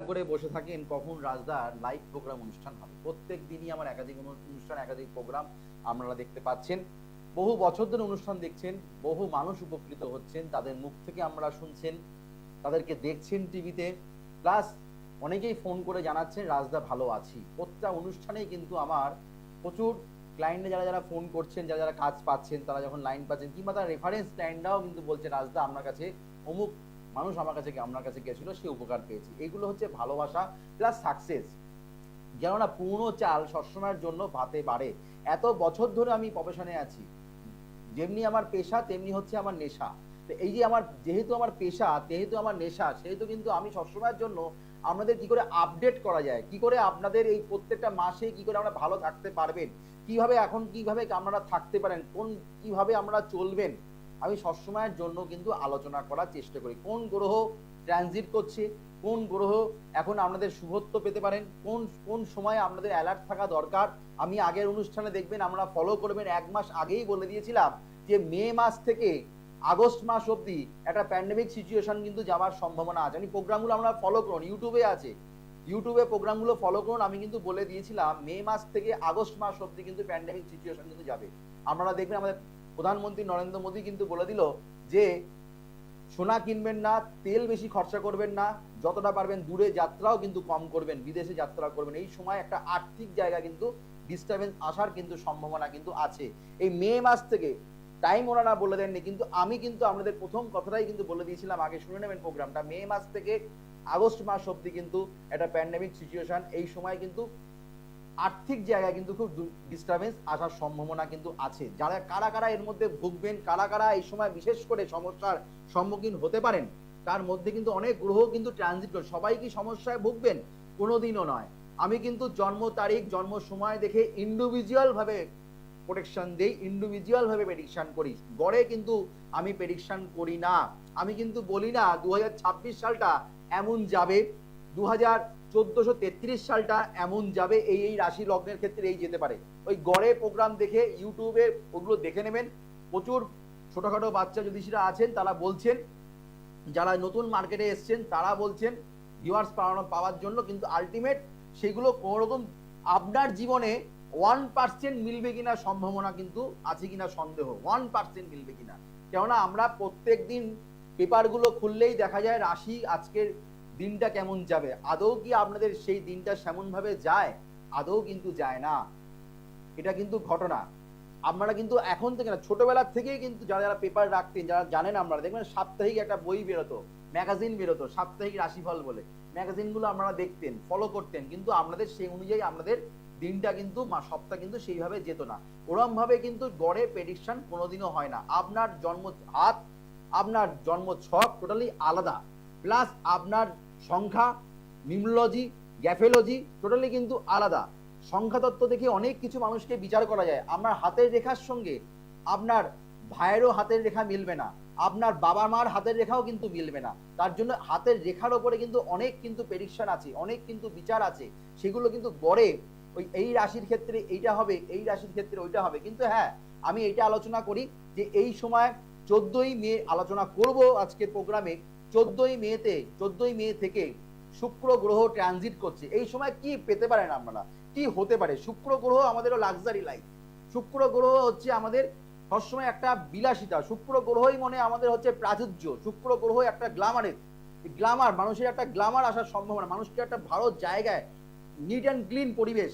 করে বসে থাকেন কখন রাজদার লাইভ প্রোগ্রাম অনুষ্ঠান হবে। প্রত্যেক দিনই আমার একাধিক অনুষ্ঠান, একাধিক প্রোগ্রাম আপনারা দেখতে পাচ্ছেন। বহু বছর ধরে অনুষ্ঠান দেখছেন, বহু মানুষ উপকৃত হচ্ছেন, তাদের মুখ থেকে আমরা শুনছেন, তাদেরকে দেখছেন টিভিতে। প্লাস অনেকেই ফোন করে জানাচ্ছেন রাজদা ভালো আছি। প্রত্যেকটা অনুষ্ঠানেই কিন্তু আমার প্রচুর ক্লায়েন্টে যারা যারা ফোন করছেন, যারা যারা কাজ পাচ্ছেন, তারা যখন লাইন পাচ্ছেন কিংবা তার রেফারেন্স ক্লায়েন্টরাও কিন্তু বলছে রাজদা আপনার কাছে অমুক মানুষ আমার কাছে আপনার কাছে গেছিল, সে উপকার পেয়েছি। এগুলো হচ্ছে ভালোবাসা প্লাস সাকসেস। কেননা পুরনো চাল সবসময়ের জন্য ভাতে বাড়ে। এত বছর ধরে আমি প্রফেশনে আছি, যেমনি আমার পেশা তেমনি হচ্ছে আমার নেশা। তো এই যে আমার যেহেতু আমার পেশা যেহেতু আমার নেশা, সেহেতু কিন্তু আমি সবসময়ের জন্য আপনাদের কি করে আপডেট করা যায়, কি করে আপনাদের এই প্রত্যেকটা মাসে কি করে আমরা ভালো থাকতে পারবেন, কিভাবে এখন কিভাবে আপনারা থাকতে পারেন, কোন কিভাবে আমরা চলবেন, আমি সবসময়ের জন্য কিন্তু আলোচনা করার চেষ্টা করি। কোন গ্রহ ট্রানজিট করছে, কোন গ্রহ এখন আপনাদের শুভত্ব পেতে পারেন, কোন কোন সময় আপনাদের অ্যালার্ট থাকা দরকার। আমি আগের অনুষ্ঠানে দেখবেন আমরা ফলো করবেন, 1 মাস আগেই বলে দিয়েছিলাম যে মে মাস থেকে আগস্ট মাস অবধি একটা প্যান্ডেমিক সিচুয়েশন কিন্তু যাওয়ার সম্ভাবনা আছে। আমি প্রোগ্রামগুলো আমরা ফলো করুন, ইউটিউবে আছে, ইউটিউবে প্রোগ্রামগুলো ফলো করুন। আমি কিন্তু বলে দিয়েছিলাম মে মাস থেকে আগস্ট মাস অবধি কিন্তু প্যান্ডেমিক সিচুয়েশন কিন্তু যাবে। আপনারা দেখবেন আমাদের প্রধানমন্ত্রী নরেন্দ্র মোদী কিন্তু বলে দিল যে সোনা কিনবেন না, তেল বেশি খরচা করবেন না, যতটা পারবেন দূরে যাত্রাও কিন্তু কম করবেন, বিদেশে যাত্রা করবেন। এই সময় একটা আর্থিক জায়গা কিন্তু ডিস্টারবেন্স আসার কিন্তু সম্ভাবনা কিন্তু আছে এই মে মাস থেকে। টাইম ওনারা বলে দেননি, কিন্তু আমি কিন্তু আপনাদের প্রথম কথাটাই কিন্তু বলে দিয়েছিলাম, আগে শুনে নেবেন প্রোগ্রামটা। মে মাস থেকে আগস্ট মাস অব্দি কিন্তু একটা প্যান্ডেমিক সিচুয়েশন, এই সময় কিন্তু আর্থিক জায়গায় কিন্তু খুব ডিস্টারবেন্স আসার সম্ভাবনা কিন্তু আছে। যারা কারা কারা এর মধ্যে ভুগবেন, কারা কারা এই সময় বিশেষ করে সমস্যার সম্মুখীন হতে পারেন, তার মধ্যে কিন্তু অনেক গ্রহ কিন্তু ট্রানজিট করে। সবাই কি সমস্যায় ভুগবেন? কোনোদিনও নয়। আমি কিন্তু জন্ম তারিখ জন্ম সময় দেখে ইন্ডিভিজুয়াল ভাবে প্রোটেকশন দেই, ইন্ডিভিজুয়াল ভাবে প্রেডিকশন করি, গড়ে কিন্তু আমি প্রেডিকশন করি না। আমি কিন্তু বলি না 2026 সালটা এমন যাবে, 2433 সালটা এমন যাবে, এই এই রাশি লগ্নের ক্ষেত্রে এই যেতে পারে। ওই গড়ে প্রোগ্রাম দেখে ইউটিউবে ওগুলো দেখে নেবেন। প্রচুর ছোটখাটো বাচ্চা জ্যোতিষীরা আছেন, তারা বলছেন, যারা নতুন মার্কেটে এসছেন তারা বলছেন ভিউয়ার্স পাওয়ার জন্য, কিন্তু আলটিমেট সেগুলো কোনো রকম আপনার জীবনে 1% মিলবে কিনা সম্ভাবনা কিন্তু আছে কিনা সন্দেহ, 1% মিলবে কিনা। কেননা আমরা প্রত্যেক দিন পেপারগুলো খুললেই দেখা যায় রাশি আজকের দিনটা কেমন যাবে। আদৌ কি আপনাদের সেই দিনটা সেমন ভাবে যায়? আদৌ কিন্তু যায় না। এটা কিন্তু ঘটনা। আপনারা কিন্তু এখন থেকে না, ছোটবেলার থেকেই কিন্তু যারা যারা পেপার রাখতেন, যারা জানেন, আপনারা দেখবেন সাপ্তাহিক একটা বই বেরোতো, ম্যাগাজিন বেরোতো সাপ্তাহিক রাশিফল বলে, ম্যাগাজিনগুলো আপনারা দেখতেন, ফলো করতেন, কিন্তু আপনাদের সেই অনুযায়ী আপনাদের দিনটা কিন্তু সপ্তাহ কিন্তু সেইভাবে যেত না। ওরম ভাবে কিন্তু গড়ে প্রেডিকশন কোনোদিনও হয় না। আপনার জন্ম হাত, আপনার জন্ম ছক টোটালি আলাদা, প্লাস আপনার সংখ্যা, নিউমোলজি, গ্যাফোলজি টোটালি কিন্তু আলাদা। সংখ্যাতত্ত্ব দেখে অনেক কিছু মানুষকে বিচার করা যায়। আপনার হাতের রেখার সঙ্গে আপনার ভাইয়েরও হাতের রেখা মিলবে না, আপনার বাবা মার হাতের রেখাও কিন্তু মিলবে না। তার জন্য হাতের রেখার ওপরে কিন্তু অনেক কিন্তু প্রেডিকশন আছে, অনেক কিন্তু বিচার আছে, সেগুলো কিন্তু গড়ে ওই এই রাশির ক্ষেত্রে এইটা হবে, এই রাশির ক্ষেত্রে ওইটা হবে। কিন্তু হ্যাঁ, আমি এইটা আলোচনা করি যে এই সময় 14ই মে আলোচনা করব আজকের প্রোগ্রামে। 14ই মে থেকে শুক্র গ্রহ ট্রানজিট করছে। এই সময় কি পেতে পারেন আপনারা, কি হতে পারে? শুক্র গ্রহ আমাদেরও লাক্সারি লাইফ, শুক্র গ্রহ হচ্ছে আমাদের সবসময় একটা বিলাসিতা, শুক্র গ্রহই মনে আমাদের হচ্ছে প্রাচুর্য, শুক্র গ্রহ একটা গ্লামারের গ্লামার, মানুষের একটা গ্লামার আসার সম্ভাবনা, মানুষকে একটা ভালো জায়গায় নিট অ্যান্ড ক্লিন পরিবেশ,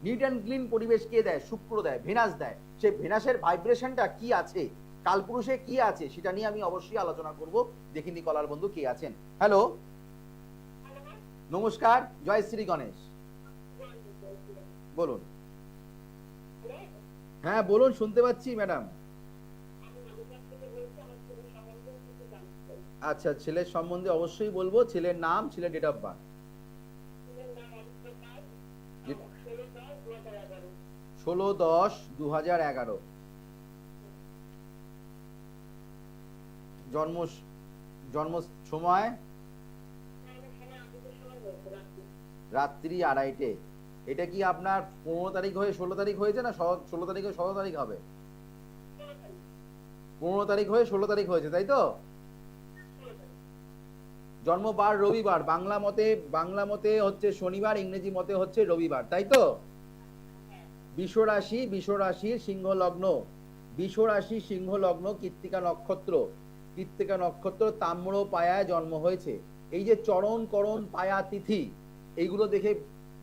নিট অ্যান্ড ক্লিন পরিবেশ কে দেয়? শুক্র দেয়, ভেনাস দেয়। সেই ভেনাসের ভাইব্রেশনটা কি আছে, কালপুরুষে কি আছে, সেটা নিয়ে আমি অবশ্যই আলোচনা করব। দেখিনি কলার বন্ধু কে আছেন। হ্যালো, নমস্কার, জয় শ্রী গণেশ। বলুন। হ্যাঁ বলুন, শুনতে পাচ্ছি ম্যাডাম। আচ্ছা, ছেলের সম্বন্ধে অবশ্যই বলবো। ছেলের নাম, ছেলের ডেট অফ বার্থ। 16/10/2011। জন্ম, জন্ম সময় রাত্রি 2:30টে। এটা কি আপনার 15 তারিখ হয়ে 16 তারিখ হয়েছে, না 16 তারিখ হয়ে 17 তারিখ হবে? 15 তারিখ হয়ে 16 তারিখ হয়েছে, তাই তো? জন্মবার রবিবার, বাংলা মতে হচ্ছে শনিবার, ইংরেজি মতে হচ্ছে রবিবার, তাই তো? বিষ রাশির সিংহ লগ্ন, সিংহ লগ্ন, কৃত্তিকা নক্ষত্র তাম্র পায়ায় জন্ম হয়েছে। এই যে চরণ করণ পায়া তিথি, এইগুলো দেখে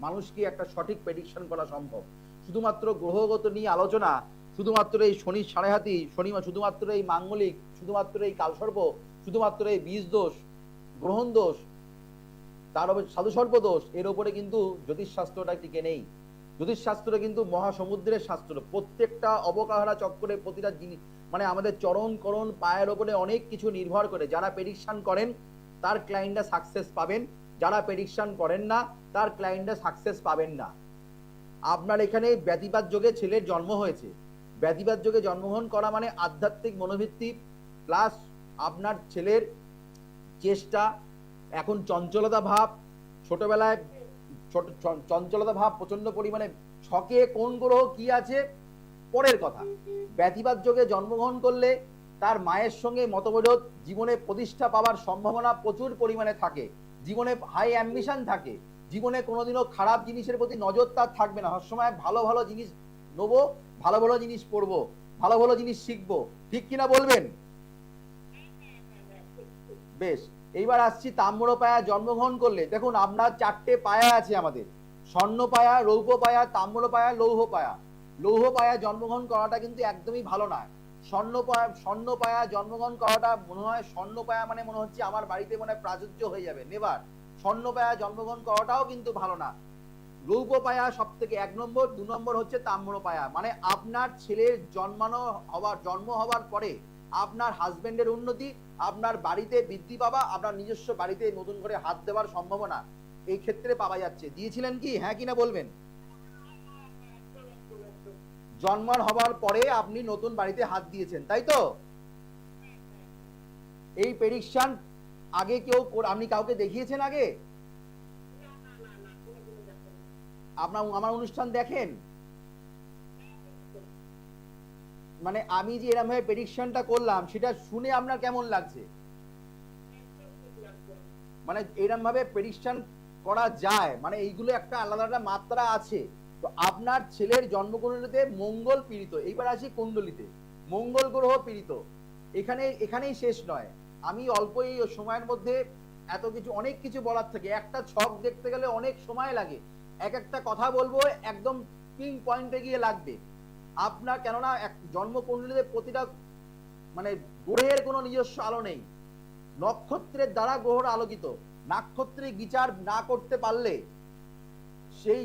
মানুষ কি একটা সঠিক প্রেডিকশন করা সম্ভব? শুধুমাত্র গ্রহগত নিয়ে আলোচনা, শুধুমাত্র এই শনির সাড়ে হাতি, শুধুমাত্র এই মাঙ্গলিক, শুধুমাত্র এই কালসর্প, শুধুমাত্র এই বীজ দোষ, গ্রহণ দোষ, তার সাধুসর্প দোষ, এর উপরে কিন্তু জ্যোতিষশাস্ত্রটা টিকে নেই। জ্যোতিষশাস্ত্র কিন্তু মহাসমুদ্রের শাস্ত্র। প্রত্যেকটা অবকাহরা চক্করে প্রতিটা জিনিস, মানে আমাদের চরণ করণ পায়ের ওপরে অনেক কিছু নির্ভর করে। যারা প্রেডিকশন করেন তার ক্লায়েন্টরা সাকসেস পাবেন, যারা প্রেডিকশন করেন না তার ক্লায়েন্টরা সাকসেস পাবেন না। আপনার এখানে ব্যতিপাত যোগে ছেলের জন্ম হয়েছে। ব্যতিপাত যোগে জন্মগ্রহণ করা মানে আধ্যাত্মিক মনোবৃত্তি প্লাস আপনার ছেলের চেষ্টা, এখন চঞ্চলতা ভাব, ছোটবেলায় চঞ্চলতা ভাব প্রচন্ড পরিমাণে, ছকে কোন গ্রহ কি আছে পরের কথা। ব্যতিপাত যোগে জন্মগ্রহণ করলে তার মায়ের সঙ্গে মতবিরোধ, জীবনে প্রতিষ্ঠা পাওয়ার সম্ভাবনা প্রচুর পরিমাণে থাকে, জীবনে হাই অ্যাম্বিশন থাকে, জীবনে কোনোদিনও খারাপ জিনিসের প্রতি নজর তার থাকবে না, সবসময় ভালো ভালো জিনিস নেবো, ভালো ভালো জিনিস পড়বো, ভালো ভালো জিনিস শিখবো, ঠিক কিনা বলবেন? বেশ, এইবার আসছি তাম্র পায়া জন্মগ্রহণ করলে। দেখুন আপনার চারটে পায়া আছে আমাদের, স্বর্ণ পায়া, রৌপ্য পায়া, তাম্র পায়া, লৌহ পায়া। লৌহ পায়া জন্মগ্রহণ করাটা কিন্তু একদমই ভালো নয়। স্বর্ণ পায়া জন্মগ্রহণ করাটা মনে হয়, স্বর্ণ পায়া মানে মনে হচ্ছে আমার বাড়িতে মনে হয় প্রাচুর্য হয়ে যাবে, নেবার। স্বর্ণ পায়া জন্মগ্রহণ করাটাও কিন্তু ভালো না। রৌপ্য পায়া সব থেকে 1 নম্বর, 2 নম্বর হচ্ছে তাম্র পায়া। মানে আপনার ছেলের জন্ম হওয়ার পরে আপনার হাজবেন্ডের উন্নতি, আপনার বাড়িতে বৃদ্ধি পাওয়া, আপনার নিজস্ব বাড়িতে নতুন করে হাত দেওয়ার সম্ভাবনা এই ক্ষেত্রে পাওয়া যাচ্ছে। দিয়েছিলেন কি, হ্যাঁ কিনা বলবেন? জন্ম হবার পরে আপনি নতুন বাড়িতে হাত দিয়েছেন, তাই তো? এই প্রেডিকশন আগে আপনি কাউকে দেখিয়েছেন আগে? আমার অনুষ্ঠান দেখেন? মানে আমি যে এরকম ভাবে প্রেডিকশনটা করলাম সেটা শুনে আপনার কেমন লাগছে? মানে এরকম ভাবে প্রেডিকশন করা যায়, মানে এইগুলো একটা আলাদা একটা মাত্রা আছে। তো আপনার ছেলের জন্মকুণ্ডলিতে মঙ্গল পীড়িত। এইবার আসি কুণ্ডলিতে, মঙ্গল গ্রহ পীড়িত। এখানেই শেষ নয়, আমি অল্প এই সময়ের মধ্যে এত কিছু, অনেক কিছু বলার থাকে। একটা ছক দেখতে গেলে অনেক সময় লাগে, এক একটা কথা বলবো একদম পিন পয়েন্টে গিয়ে লাগবে আপনার। কেননা জন্মকুণ্ডলিতে প্রতিটা মানে গ্রহের কোনো নিজস্ব আলো নেই, নক্ষত্রের দ্বারা গ্রহরা আলোকিত। নাক্ষত্রিক বিচার না করতে পারলে সেই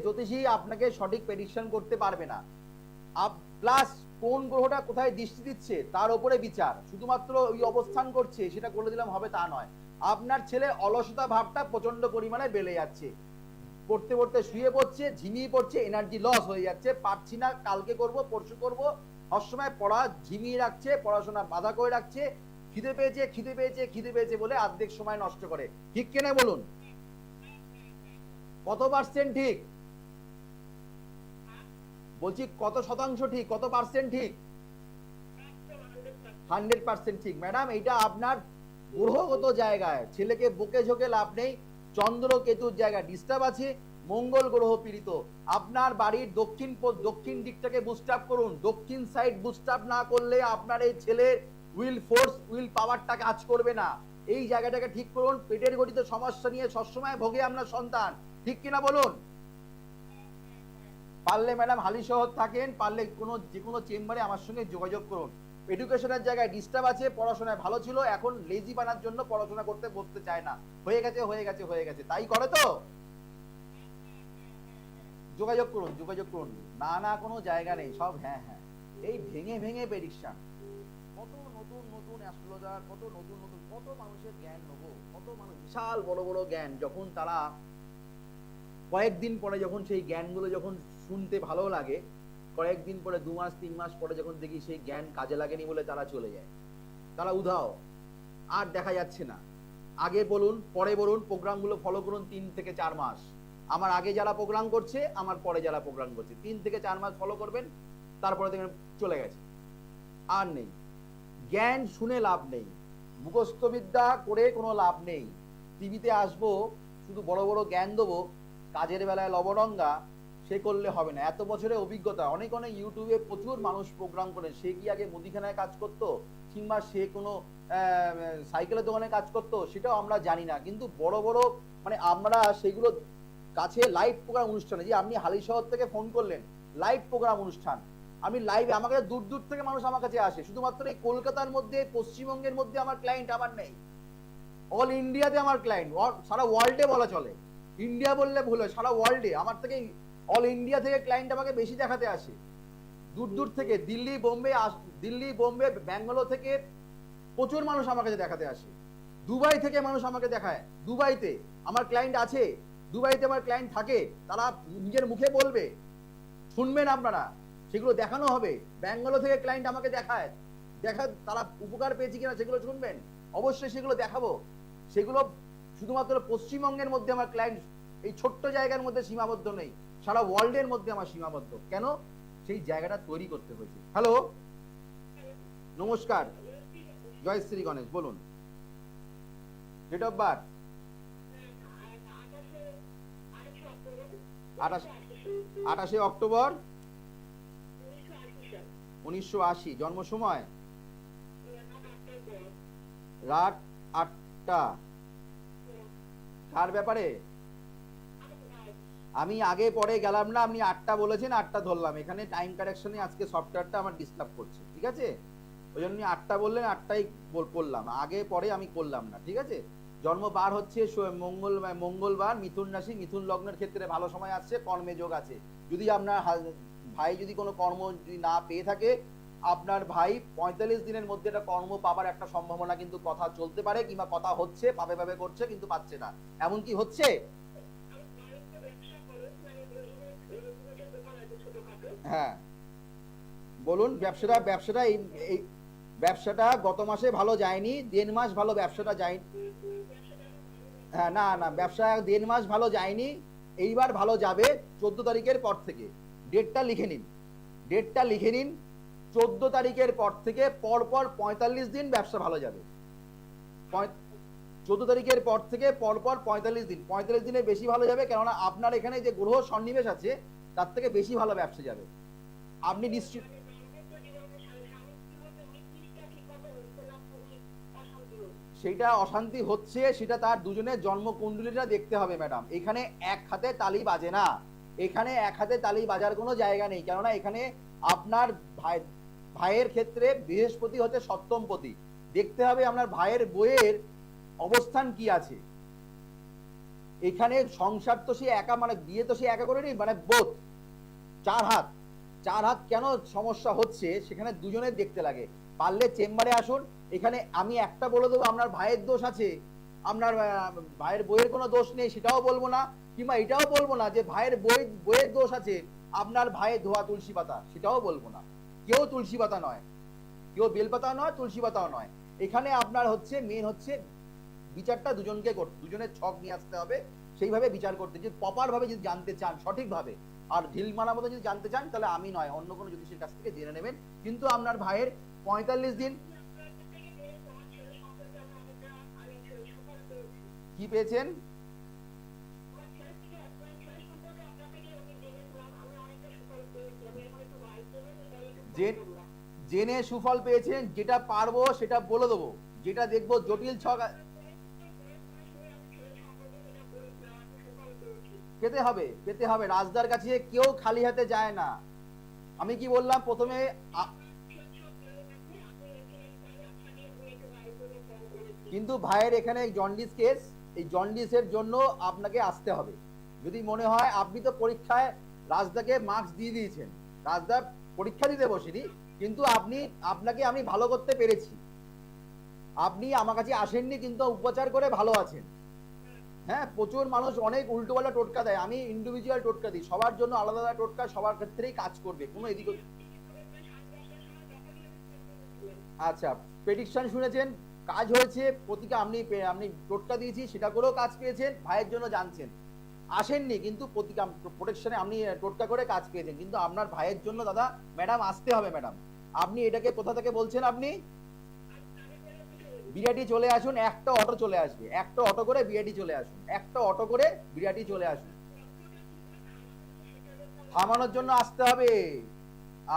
জ্যোতিষী আপনাকে সঠিক প্রেডিকশন করতে পারবে না। প্লাস কোন গ্রহটা কোথায় দৃষ্টি দিচ্ছে তার উপরে বিচার, শুধুমাত্র ওই অবস্থান করছে সেটা করে দিলাম হবে তা নয়। আপনার ছেলে অলসতা ভাবটা প্রচন্ড পরিমাণে বেড়ে যাচ্ছে, পড়তে পড়তে শুয়ে পড়ছে, ঝিমিয়ে পড়ছে, এনার্জি লস হয়ে যাচ্ছে, পারছি না, কালকে করব, পরশু করব, সবসময় পড়া ঝিমিয়ে রাখছে, পড়াশোনা বাধা করে রাখছে, খিদে পেয়েছে বলে অর্ধেক সময় নষ্ট করে। ঠিক কিনা বলুন? কত পার্সেন্ট ঠিক বলছি? কত শতাংশ ঠিক, কত পার্সেন্ট ঠিক? 100% ঠিক ম্যাডাম। এটা আপনার গ্রহগত জায়গায়, ছেলেকে বুকে ঝোঁকে লাভ নেই। চন্দ্র কেতুর জায়গায় ডিস্টার্ব আছে, মঙ্গল গ্রহ পীড়িত। আপনার বাড়ির দক্ষিণ দিকটাকে বুস্ট আপ করুন। দক্ষিণ সাইড বুস্ট আপ না করলে আপনার এই ছেলের উইল পাওয়ারটা কাজ করবে না। এই জায়গাটাকে ঠিক করুন। পেটের গঠিত সমস্যা নিয়ে সবসময় ভোগে আপনার সন্তান, ঠিক কিনা বলুন? পারলে ম্যাডাম হালিশহর থাকেন, পারলে যে কোনো চেম্বারে আমার সঙ্গে যোগাযোগ করুন। এডুকেশনের জায়গায় ডিস্টার্ব আছে, পড়াশোনায় ভালো ছিল, এখন লেজি বানার জন্য পড়াশোনা করতে বসতে চায় না, হয়ে গেছে, তাই করে তো? যোগাযোগ করুন, না কোনো জায়গা নেই, সব হ্যাঁ। এই ভেঙে প্রেডিকশন, কত নতুন অ্যাস্ট্রোলজার, কত মানুষের জ্ঞান নেবো, কত মানুষ বিশাল বড় জ্ঞান, যখন তারা কয়েকদিন পরে যখন সেই জ্ঞানগুলো যখন শুনতে ভালো লাগে, কয়েকদিন পরে 2 মাস 3 মাস পরে যখন দেখি সেই জ্ঞান কাজে লাগেনি বলে তারা চলে যায়, তারা উধাও, আর দেখা যাচ্ছে না। আগে বলুন পরে বলুন, প্রোগ্রামগুলো ফলো করুন 3 থেকে 4 মাস। আমার আগে যারা প্রোগ্রাম করছে, আমার পরে যারা প্রোগ্রাম করছে, 3 থেকে 4 মাস ফলো করবেন, তারপরে দেখবেন চলে গেছে, আর নেই। জ্ঞান শুনে লাভ নেই, মুখস্থ বিদ্যা করে কোনো লাভ নেই। টিভিতে আসবো, শুধু বড় বড় জ্ঞান দেবো, কাজের বেলায় লবডঙ্গা, সে করলে হবে না। এত বছরের অভিজ্ঞতা, অনেক অনেক ইউটিউবে প্রচুর মানুষ প্রোগ্রাম করে। সে কি আগে মুদিখানায় কাজ করতো, কিংবা সে কোনো সাইকেলের দোকানে কাজ করতো, সেটাও আমরা জানি না। কিন্তু বড় বড় মানে আমরা সেগুলো কাছে লাইভ প্রোগ্রাম অনুষ্ঠানে, যে আপনি হালিশহর থেকে ফোন করলেন, লাইভ প্রোগ্রাম অনুষ্ঠান, আমি লাইভে, আমাকে দূর দূর থেকে মানুষ আমার কাছে আসে। শুধুমাত্র এই কলকাতার মধ্যে, পশ্চিমবঙ্গের মধ্যে আমার ক্লায়েন্ট আমার নেই, অল ইন্ডিয়াতে আমার ক্লায়েন্ট, সারা ওয়ার্ল্ডে বলা চলে, ইন্ডিয়া বললে ভুল হয়, সারা ওয়ার্ল্ডে আমার থেকে, অল ইন্ডিয়া থেকে ক্লায়েন্ট আমাকে বেশি দেখাতে আসে, দূর দূর থেকে, দিল্লি বোম্বে ব্যাঙ্গালোর থেকে প্রচুর মানুষ আমার কাছে দেখাতে আসে। দুবাই থেকে মানুষ আমাকে দেখায়, দুবাইতে আমার ক্লায়েন্ট আছে, দুবাইতে আমার ক্লায়েন্ট থাকে, তারা নিজের মুখে বলবে, শুনবেন আপনারা, সেগুলো দেখানো হবে। ব্যাঙ্গালোর থেকে ক্লায়েন্ট আমাকে দেখায়, তারা উপকার পেয়েছে কিনা সেগুলো শুনবেন, অবশ্যই সেগুলো দেখাবো। সেগুলো শুধুমাত্র পশ্চিমবঙ্গের মধ্যে আমার ক্লায়েন্ট এই ছোট্ট জায়গার মধ্যে সীমাবদ্ধ নেই, সারা ওয়ার্ল্ডের মধ্যে আমার সীমাবদ্ধ। কেন? সেই জায়গাটা তৈরি করতে হয়েছে। হ্যালো, নমস্কার, জয় শ্রী গণেশ, বলুন। Date of birth 28 October 1980। জন্ম সময় রাত 8টা। কার ব্যাপারে? আমি আগে পরে গেলাম না, আপনি 8টা বলেছেন, 8টা ধরলাম। এখানে টাইম কারেকশনে আজকে সফটওয়্যারটা আমার ডিস্টার্ব করছে, ঠিক আছে? ওই জন্য 8টা বললেন, 8টাই করলাম, আগে পরে আমি করলাম না, ঠিক আছে? জন্ম বার হচ্ছে মঙ্গলবার, মিথুন রাশি, মিথুন লগ্নের ক্ষেত্রে ভালো সময় আসছে, কর্মে যোগ আছে। যদি আপনার ভাই যদি কোনো কর্ম যদি না পেয়ে থাকে, আপনার ভাই 45 দিনের মধ্যে একটা কর্ম পাবার একটা সম্ভাবনা কিন্তু কথা চলতে পারে, কিংবা কথা হচ্ছে, পাবে করছে কিন্তু পাচ্ছে না, এমন কি হচ্ছে? হ্যাঁ, বলুন। ব্যবসাটা গত মাসে ভালো যায়নি, 1.5 মাস ভালো ব্যবসাটা যায়নি। হ্যাঁ, না না, ব্যবসা 1.5 মাস ভালো যায়নি, এইবার ভালো যাবে 14 তারিখের পর থেকে। ডেটটা লিখে নিন, 14 তারিখের পর থেকে পরপর 45 দিন ব্যবসা ভালো যাবে। 14 তারিখের পর থেকে পরপর 45 দিন, 45 দিনে বেশি ভালো যাবে, কেননা আপনার এখানে যে গ্রহ সন্নিবেশ আছে তার থেকে বেশি ভালো ব্যবসা যাবে। আপনি নিশ্চিত, সেটা অশান্তি হচ্ছে, সেটা তার দুজনের জন্মকুণ্ডলীটা দেখতে হবে ম্যাডাম। এখানে এক হাতে তালি বাজে না, এখানে এক হাতে তালি বাজার কোনো জায়গা নেই, কেননা এখানে আপনার ভাইয়ের ক্ষেত্রে বৃহস্পতি হচ্ছে সপ্তমপতি। দেখতে হবে আপনার ভাইয়ের বইয়ের অবস্থান কি আছে। এখানে সংসার তো সে একা, মানে বিয়ে তো সে একা করে নি, মানে বোধ 4 হাত কেন সমস্যা হচ্ছে সেখানে দুজনের দেখতে লাগে। পারলে চেম্বারে আসুন। এখানে আমি একটা বলে দেবো, আপনার ভাইয়ের দোষ আছে, আপনার ভাইয়ের বইয়ের কোনো দোষ নেই সেটাও বলবো না, কিংবা এটাও বলবো না যে ভাইয়ের বইয়ের দোষ আছে, আপনার ভাইয়ের ধোয়া তুলসী পাতা, সেটাও বলবো না। কেউ তুলসী পাতা নয়, কেউ বেলপাতা নয়, তুলসী পাতাও নয়। এখানে আপনার হচ্ছে মেন হচ্ছে বিচারটা দুজনকে করতে, দুজনের ছক নিয়ে আসতে হবে, সেইভাবে বিচার করতে। যদি প্রপার ভাবে যদি জানতে চান, সঠিকভাবে, আর ঢিল মারা মতো যদি জানতে চান, তাহলে আমি নয়, অন্য কোনো জ্যোতিষীর কাছ থেকে জেনে নেবেন। কিন্তু আপনার ভাইয়ের 45 দিন। কি পেয়েছেন? জেনে সুফল পেয়েছেন। যেটা পারবো সেটা বলে দেবো, যেটা দেখবো জটিল ছক পেতে হবে। রাজদার কাছে কেউ খালি হাতে যায় না। আমি কি বললাম প্রথমে? কিন্তু ভাইয়ের এখানে জন্ডিস কেস, এই জন্ডিসের জন্য আপনাকে আসতে হবে। যদি মনে হয়, আপনি তো পরীক্ষায় রাজদাকে মার্কস দিয়ে দিয়েছেন, রাজদা পরীক্ষা দিতে বসেনি, কিন্তু আপনাকে আমি ভালো করতে পেরেছি। আপনি আমার কাছে আসেননি, কিন্তু উপচার করে ভালো আছেন। হ্যাঁ, প্রচুর মানুষ অনেক উল্টোপাল্টা টোটকা দেয়, আমি ইন্ডিভিজুয়াল টোটকা দিই, সবার জন্য আলাদা আলাদা টোটকা, সবার ক্ষেত্রেই কাজ করবে, কোনো এদিক। আচ্ছা, প্রেডিকশন শুনেছেন, কাজ হয়েছে, প্রতিকা আপনি টোটকা দিয়েছি, সেটা করেও কাজ পেয়েছেন, ভাইয়ের জন্য জানছেন। আসেননি, কিন্তু প্রতিকা প্রোটেকশনে আপনি টোটকা করে কাজ পেয়েছেন। কিন্তু আপনার ভাইয়ের জন্য দাদা, ম্যাডাম আসতে হবে ম্যাডাম। আপনি এটাকে কোথা থেকে বলছেন? আপনি বিরাটি চলে আসুন, একটা অটো চলে আসবে, একটা অটো করে বিরাটি চলে আসুন, একটা অটো করে বিরাটি চলে আসুন। থামানোর জন্য আসতে হবে।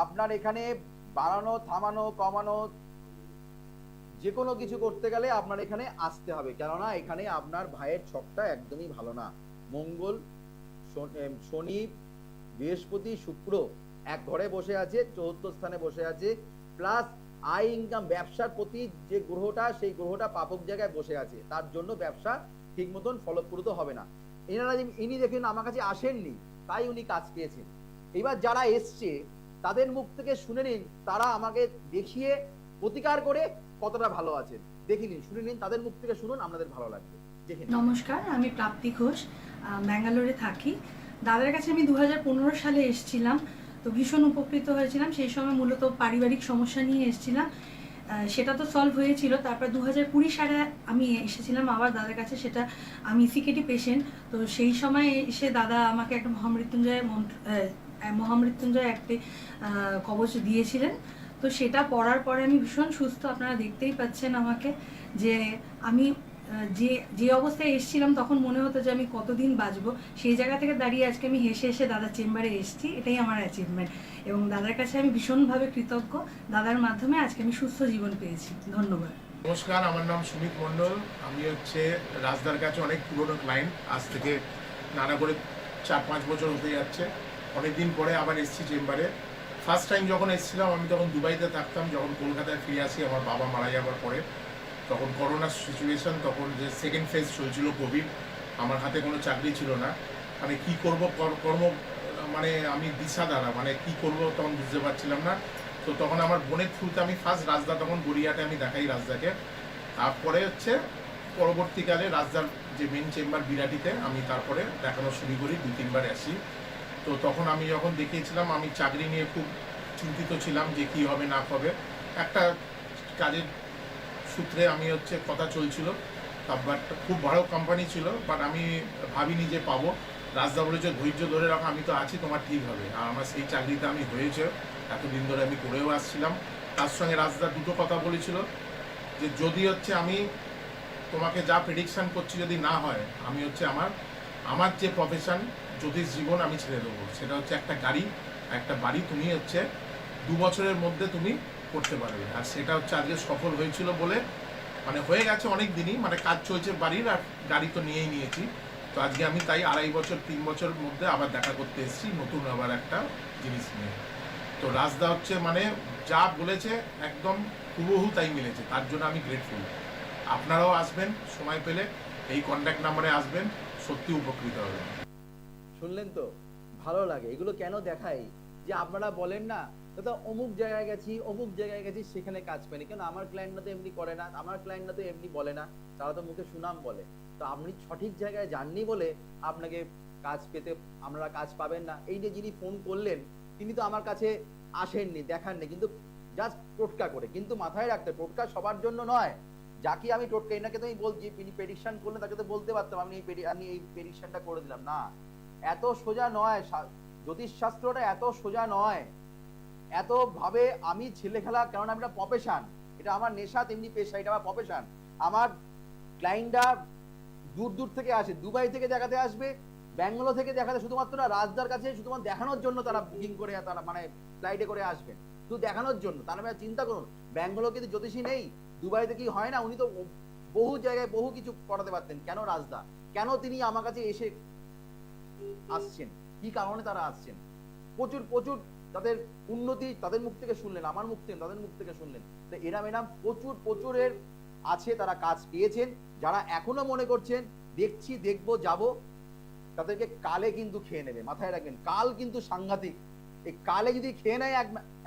আপনার এখানে বাড়ানো, থামানো, কমানো যে কোনো কিছু করতে গেলে আপনার এখানে আসতে হবে, কেননা এখানে আপনার ভাইয়ের ছকটা একদমই ভালো না। মঙ্গল, শনি, বৃহস্পতি, শুক্র এক ঘরে বসে আছে, চতুর্থ স্থানে বসে আছে, প্লাস আয় ইনকাম, ব্যবসার প্রতি যে গ্রহটা, সেই গ্রহটা পাপক জায়গায় বসে আছে, তার জন্য ব্যবসা ঠিক মতন ফলপ্রদ হবে না। ইনি দেখেন আমার কাছে আসেননি, তাই উনি কাজ পেয়েছেন। এবার যারা এসছে তাদের মুখ থেকে শুনে নিন, তারা আমাকে দেখিয়ে প্রতিকার করে কতটা ভালো আছেন। দেখে নিন, শুনে নিন, তাদের মুখ থেকে শুনুন, আপনাদের ভালো লাগবে। দেখে নিন। নমস্কার, আমি প্রাপ্তি ঘোষ, ব্যাঙ্গালোরে থাকি। দাদার কাছে আমি 2015 সালে এসেছিলাম, তো ভীষণ উপকৃত হয়েছিলাম। সেই সময় মূলত পারিবারিক সমস্যা নিয়ে এসেছিলাম, সেটা তো সলভ হয়েছিল। তারপর 2020 সালে আমি এসেছিলাম আবার দাদার কাছে, সেটা আমি সিকেটি পেশেন্ট। তো সেই সময় এসে দাদা আমাকে একটা মহামৃত্যুঞ্জয় একটি কবচ দিয়েছিলেন। তো সেটা পড়ার পরে আমি ভীষণ সুস্থ, আপনারা দেখতেই পাচ্ছেন আমাকে, যে আমি যে যে অবস্থায় এসেছিলাম তখন মনে হতো যে আমি কতদিন বাঁচবো। সেই জায়গা থেকে দাঁড়িয়ে আজকে আমি হেসে হেসে দাদার চেম্বারে এসেছি, এটাই আমার অ্যাচিভমেন্ট। এবং দাদার কাছে আমি ভীষণভাবে কৃতজ্ঞ, দাদার মাধ্যমে আজকে আমি সুস্থ জীবন পেয়েছি। ধন্যবাদ। নমস্কার, আমার নাম সুমিত মণ্ডল। আমি রাজদার কাছে অনেক পুরনো ক্লায়েন্ট, আজ থেকে নানা করে 4-5 বছর হতে যাচ্ছে। অনেকদিন পরে আবার এসেছি চেম্বারে। ফার্স্ট টাইম যখন এসেছিলাম আমি তখন দুবাইতে থাকতাম, যখন কলকাতায় ফিরে আসি আমার বাবা মারা যাওয়ার পরে, তখন করোনার সিচুয়েশন, তখন যে সেকেন্ড ফেজ চলছিল কোভিড, আমার হাতে কোনো চাকরি ছিল না, মানে কি করব কর্ম, মানে আমি দিশাদারা, মানে কি করব তখন বুঝতে পারছিলাম না। তো তখন আমার বোনের থ্রুতে আমি ফার্স্ট রাজদা, তখন গড়িয়াতে আমি দেখাই রাজদাকে। তারপরে পরবর্তীকালে রাজদার যে মেন চেম্বার বিরাটিতে আমি তারপরে দেখানো শুরু করি, 2-3 বার আসি। তো তখন আমি যখন দেখিয়েছিলাম, আমি চাকরি নিয়ে খুব চিন্তিত ছিলাম যে কি হবে না হবে। একটা কাজের সূত্রে আমি কথা চলছিল, বাট খুব বড় কোম্পানি ছিল, বাট আমি ভাবিনি যে পাবো। রাজদা বলেছে ধৈর্য ধরে রাখো, আমি তো আছি, তোমার ঠিক হবে। আর আমার সেই চাকরিটা আমি হয়েছে, এতদিন ধরে আমি করেও আসছিলাম। তার সঙ্গে রাজদা দুটো কথা বলেছিল, যে যদি আমি তোমাকে যা প্রেডিকশান করছি যদি না হয়, আমি আমার যে প্রফেশন জ্যোতিষ জীবন আমি ছেড়ে দেবো। সেটা একটা গাড়ি, একটা বাড়ি তুমি 2 বছরের মধ্যে তুমি করতে পারবে। আর সেটা আজকে সফল হয়েছিল বলে, মানে হয়ে গেছে অনেক দিনই, মানে কাজ চলছে বাড়ির, আর গাড়ি তো নিয়েই নিয়েছি। তো আজকে আমি তাই 2.5 বছর 3 বছরের মধ্যে আবার দেখা করতে এসেছি নতুন আবার একটা জিনিস নিয়ে। তো রাজদা মানে যা বলেছে একদম হুবহু তাই মিলেছে, তার জন্য আমি গ্রেটফুল। আপনারাও আসবেন সময় পেলে, এই কন্ট্যাক্ট নাম্বারে আসবেন, সত্যি উপকৃত হবেন। শুনলেন তো, ভালো লাগে এগুলো কেন দেখাই, যে আপনারা বলেন না দাদা অমুক জায়গায় গেছি, অমুক জায়গায় গেছি, সেখানে কাজ পাইনি। কেন আমার ক্লায়েন্টরা তো এমনি করে না, আমার ক্লায়েন্টরা তো এমনি বলে না, তারা তো মুখে সুনাম বলে। তো আপনি সঠিক জায়গায় যাননি বলে আপনাকে কাজ পেতে, আপনারা কাজ পাবেন না। এই যে যিনি ফোন করলেন, তিনি তো আমার কাছে আসেননি, দেখাননি, কিন্তু জাস্ট টোটকা করে। কিন্তু মাথায় রাখতে, টোটকা সবার জন্য নয়। যাকে আমি টোটকা, এনাকে তো আমি বলছি, তিনি প্রেডিকশন করলেন, তাকে তো বলতে পারতাম আমি এই প্রেডিকশনটা করে দিলাম না। এত সোজা নয়, জ্যোতিষ শাস্ত্রটা এত সোজা নয়, এত ভাবে আমি ছেলে খেলা, কারণ আমি একটা প্রফেশন, এটা আমার নেশা তেমনি পেশা, এটা আমার প্রফেশন। আমার ক্লায়েন্টরা দূর দূর থেকে আসে, দুবাই থেকে দেখাতে আসবে, ব্যাঙ্গালোর থেকে দেখাতে, শুধুমাত্র না রাজদার কাছে শুধুমাত্র দেখানোর জন্য তারা বুকিং করে, তারা মানে ফ্লাইটে করে আসবেন শুধু দেখানোর জন্য। তারা চিন্তা করুন, ব্যাঙ্গালোর কিন্তু জ্যোতিষী নেই, দুবাইতে কি হয় না, উনি তো বহু জায়গায় বহু কিছু করাতে পারতেন। কেন রাজদা, কেন তিনি আমার কাছে এসে আসছেন, কি কারণে তারা আসছেন? প্রচুর প্রচুর তাদের উন্নতি তাদের মুখ থেকে শুনলেন, আমার মুখ থেকে, তাদের মুখ থেকে শুনলেন। তো এরাম প্রচুর প্রচুরের আছে, তারা কাজ পেয়েছেন। যারা এখনো মনে করছেন দেখছি, দেখবো, যাব, তাদেরকে কালে কিন্তু খেয়ে নেবে। মাথায় রাখবেন, কাল কিন্তু সাংঘাতিক। এই কালে যদি খেয়ে নেয়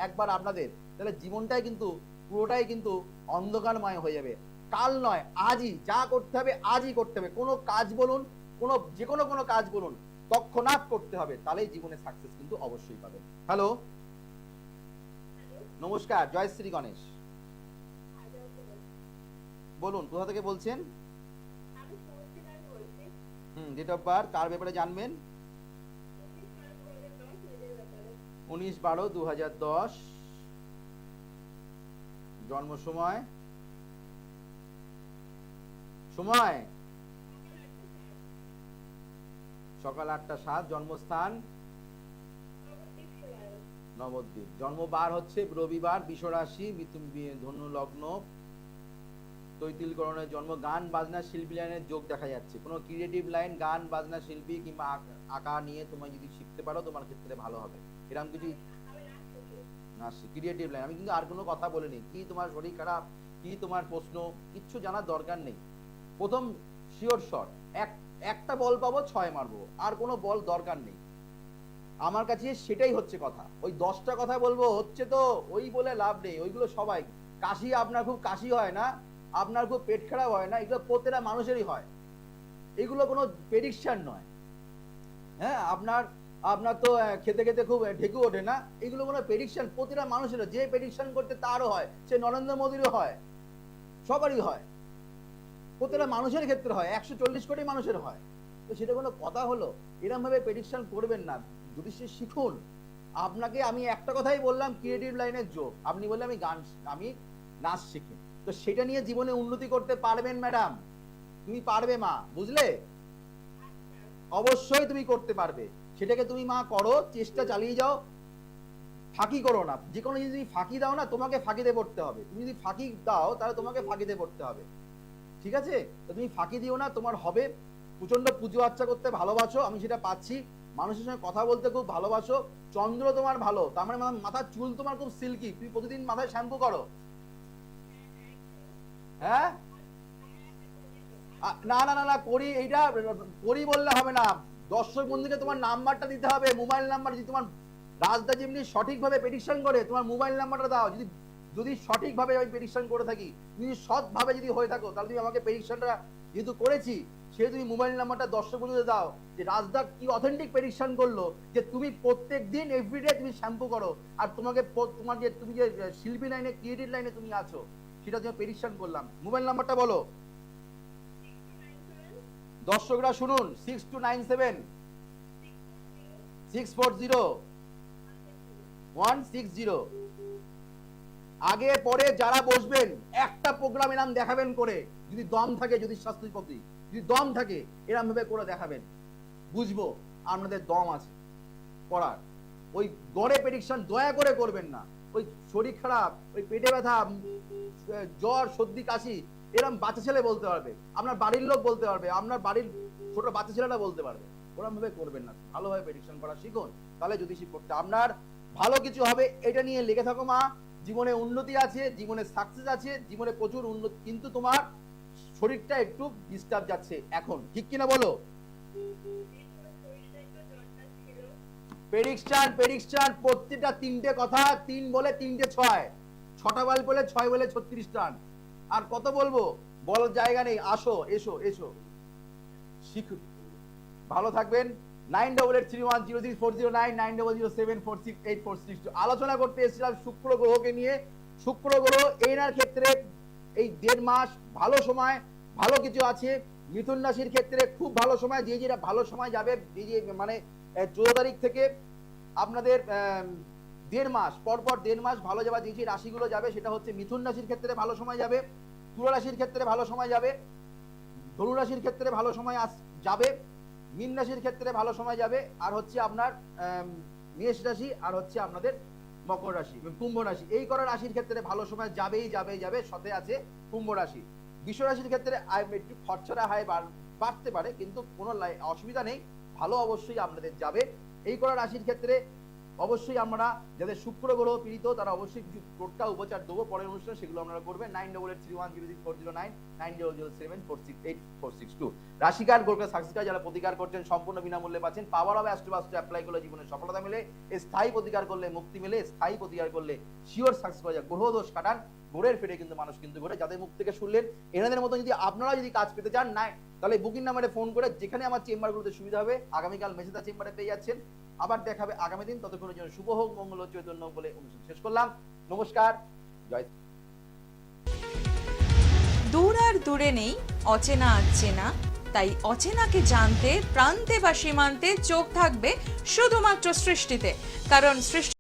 একবার আপনাদের, তাহলে জীবনটাই কিন্তু পুরোটাই কিন্তু অন্ধকারময় হয়ে যাবে। কাল নয়, আজই যা করতে হবে, আজই করতে হবে। কোনো কাজ বলুন, যে কোনো কাজ বলুন, তৎক্ষণাৎ করতে হবে, তাহলেই জীবনে সাকসেস কিন্তু অবশ্যই পাবেন। হ্যালো, নমস্কার, জয় শ্রী গণেশ। বলুন, কোথা থেকে বলছেন? ডেট অফ বার্থ কার ব্যাপারে জানবেন? 19/12/2010, জন্ম সময় সময় সকাল 8:07, জন্মস্থান নবদ্বীপ, জন্মবার হচ্ছে রবিবার, বিশ্বরাশি, ধনু লগ্ন, তৈতিলকরণের জন্ম, গান বাজনা শিল্পী লাইনের যোগ দেখা যাচ্ছে। কোনো ক্রিয়েটিভ লাইন, গান বাজনা শিল্পী কিংবা আঁকা নিয়ে তোমার যদি শিখতে পারো তোমার ক্ষেত্রে ভালো হবে। এরকম কিছু না, ক্রিয়েটিভ লাইন। আমি কিন্তু আর কোনো কথা বলিনি, কি তোমার শরীর খারাপ, কি তোমার প্রশ্ন, কিচ্ছু জানার দরকার নেই। প্রথম শিওর শট, একটা বল পাবো 6 মারবো, আর কোনো বল দরকার নেই আমার কাছে, সেটাই হচ্ছে কথা। ওই 10টা কথা বলবো হচ্ছে তো ওই বলে লাভ নেই, ওইগুলো সবাই কাশি, আপনার খুব কাশি হয় না, আপনার খুব পেট খারাপ হয় না, এগুলো প্রত্যেকটা মানুষেরই হয়, এগুলো কোনো প্রেডিকশন নয়। হ্যাঁ, আপনার তো খেতে খেতে খুব ঢেকু ওঠে না, এগুলো কোনো প্রেডিকশন প্রতিটা মানুষের, যে প্রেডিকশন করতে তারও হয়, সে নরেন্দ্র মোদীরও হয়, সবারই হয়, প্রতিটা মানুষের ক্ষেত্রে হয়, 140 কোটি মানুষের হয়। তো সেটা কোনো কথা হলো? এরকম ভাবে প্রেডিকশন করবেন না, জ্যোতিষী শিখুন। আপনাকে আমি একটা কথাই বললাম, ক্রিয়েটিভ লাইনের যোগ, আপনি বললে আমি নাচ শিখি, তো সেটা নিয়ে জীবনে উন্নতি করতে পারবেন ম্যাডাম, তুমি পারবে মা, বুঝলে? অবশ্যই তুমি করতে পারবে, সেটাকে তুমি মা করো, চেষ্টা চালিয়ে যাও, ফাঁকি করো না। যে কোনো জিনিস তুমি ফাঁকি দাও না, তোমাকে ফাঁকিতে পড়তে হবে। তুমি যদি ফাঁকি দাও তাহলে তোমাকে ফাঁকিতে পড়তে হবে, ঠিক আছে? তো তুমি ফাঁকি দিও না, তোমার হবে। প্রচন্ড পুজো আর্চা করতে ভালোবাসো, আমি সেটা পাচ্ছি, মানুষের সঙ্গে কথা বলতে খুব ভালোবাসো, চন্দ্র তোমার ভালো, তার মানে মাথার চুল তোমার খুব সিল্কি, তুমি প্রতিদিন মাথায় শ্যাম্পু করো? হ্যাঁ, না না না না, করি, এইটা করি বললে হবে না, দর্শক বন্ধুকে তোমার নাম্বারটা দিতে হবে, মোবাইল নাম্বার। যদি তোমার রাজদা যেমনি সঠিকভাবে প্রেডিকশন করে, তোমার মোবাইল নাম্বারটা দাও। যদি সঠিকভাবে আমি প্রেডিকশন করে থাকি, যদি সৎভাবে যদি হয়ে থাকো, তাহলে তুমি আমাকে প্রেডিকশনটা যেহেতু করেছি, সে তুমি মোবাইল নাম্বারটা দর্শক বন্ধুদের দাও, যে রাজদা কি অথেন্টিক প্রেডিকশন করলো, যে তুমি প্রত্যেক দিন এভরিডে তুমি শ্যাম্পু করো, আর তোমার যে তুমি যে শিল্পী লাইনে, ক্রিয়েটিভ লাইনে তুমি আছো, সেটা তুমি প্রেডিকশন করলাম। মোবাইল নাম্বারটা বলো দর্শকরা, শুনুন, 6297 640 160। আগে পরে যারা বসবেন, একটা প্রোগ্রাম এরকম দেখাবেন করে, যদি দম থাকে, যদি শাস্ত্রীর প্রতি যদি দম থাকে, এরকম ভাবে করে দেখাবেন, বুঝবো আপনাদের দম আছে করার। ওই গড়ে প্রেডিকশন দয়া করে করবেন না। ওই শরীর খারাপ, ওই পেটে ব্যথা, জ্বর, সর্দি, কাশি, এরকম বাচ্চা ছেলে বলতে পারবে, আপনার বাড়ির লোক বলতে পারবে, আপনার বাড়ির ছোট বাচ্চা ছেলেটা বলতে পারবে, ওরকম ভাবে করবেন না। ভালোভাবে প্রেডিকশন করা শিখুন, তাহলে জ্যোতিষী করতে আপনার ভালো কিছু হবে। এটা নিয়ে লেগে থাকো মা, জীবনে উন্নতি আছে, জীবনে সাকসেস আছে, জীবনে প্রচুর উন্নতি, কিন্তু তোমার শরীরটা একটু ডিস্টার্ব যাচ্ছে এখন, ঠিক কিনা বলো? প্রেডিকশন প্রত্যেকটা 3টে কথা, 3 বলে 3টে 6, 6টা বল বলে 6 বলে 36 টান। আর কত বলবো, বলার জায়গা নেই, আসো, এসো এসো, শিখুন। ভালো থাকবেন। 9883103409 9007468462। আলোচনা করতে এসেছিলাম শুক্র গ্রহকে নিয়ে। শুক্র গ্রহ এনার ক্ষেত্রে এই 1.5 মাস ভালো সময়, ভালো কিছু আছে। মিথুন রাশির ক্ষেত্রে খুব ভালো সময়, যে যেটা ভালো সময় যাবে, মানে 14 তারিখ থেকে আপনাদের 1.5 মাস পর 1.5 মাস ভালো যাবে। যে রাশিগুলো যাবে সেটা হচ্ছে মিথুন রাশির ক্ষেত্রে ভালো সময় যাবে, তুলা রাশির ক্ষেত্রে ভালো সময় যাবে, ধনু রাশির ক্ষেত্রে ভালো সময় যাবে, মীন রাশির ক্ষেত্রে ভালো সময় যাবে, আর হচ্ছে আপনার মেষ রাশি, আর হচ্ছে আপনাদের মকর রাশি, কুম্ভ রাশি, এই করা রাশির ক্ষেত্রে ভালো সময় যাবে। সাথে আছে কুম্ভ রাশি। বিশ্ব রাশির ক্ষেত্রে একটু খরচটা হয় বাড়তে পারে, কিন্তু কোনো অসুবিধা নেই, ভালো অবশ্যই আপনাদের যাবে। এই করা রাশির ক্ষেত্রে অবশ্যই আমরা যাদের শুক্র গ্রহ পীড়িত, তারা অবশ্যই কিছু টোটকা উপচার দেবো পরের অনুষ্ঠানে, সেগুলো আপনারা করবেন। 9883103409 9007468462। রাশিকার গোলকা সাকসিকা যারা প্রতিকার করছেন সম্পূর্ণ বিনামূল্যে পাচ্ছেন। পাওয়ার অফ অ্যাস্ট্রোবাস্ট্রো অ্যাপ্লাই করলে জীবনে সফলতা মেলে, স্থায়ী প্রতিকার করলে মুক্তি মেলে, স্থায়ী প্রতিকার করলে শিওর সাকসেস পাওয়া যায়। গ্রহ দোষ কাটান, ঘোরের ফেরে কিন্তু মানুষ কিন্তু ঘোরে। যাদের মুখ থেকে শুনলেন, এনাদের মতো যদি আপনারা যদি কাজ পেতে চান, না তাহলে বুকিং নাম্বারে ফোন করে, যেখানে আমার চেম্বারগুলোতে সুবিধা হবে, আগামীকাল মেসেদা চেম্বারে পেয়ে যাচ্ছেন। আবার দেখাবে আগামী দিন, ততক্ষণের জন্য শুভ হোক, মঙ্গল ও চৈতন্য বলে অনুষ্ঠান শেষ করলাম। নমস্কার, জয়। দূর আর দূরে নেই, অচেনা আচেনা, তাই অচেনাকে জানতে প্রান্তে বা সীমান্তে চোখ থাকবে শুধুমাত্র সৃষ্টিতে, কারণ সৃষ্টি